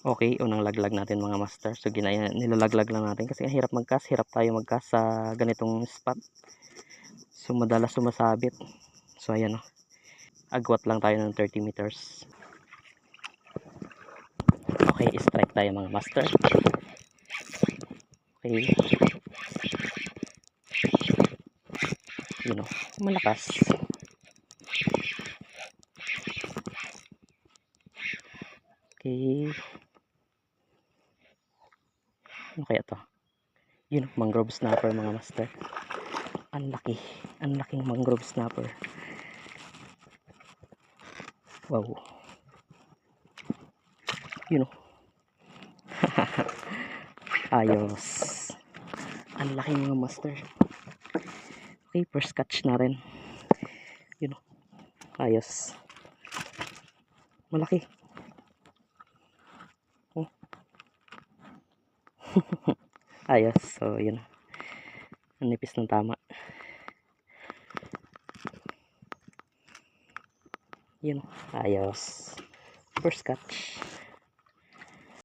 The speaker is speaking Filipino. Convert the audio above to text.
Okay, unang laglag natin mga master. So nilalaglag lang natin kasi ang hirap mag-cast, hirap tayo mag-cast sa ganitong spot. So madalas sumasabit. So ayan oh. Agwat lang tayo ng 30 meters. Okay, strike tayo mga master. Okay. Yun oh, malakas. Okay. Ano kaya to? Yun, mangrove snapper mga master. Ang laki. Ang laking mangrove snapper. Wow. Yun oh. Ayos. Ang laki mga master. Okay, first catch na rin. Yun oh. Ayos. Malaki. Oh. Ayos. So, yun. Ang nipis ng tama. Yun. Ayos. First catch.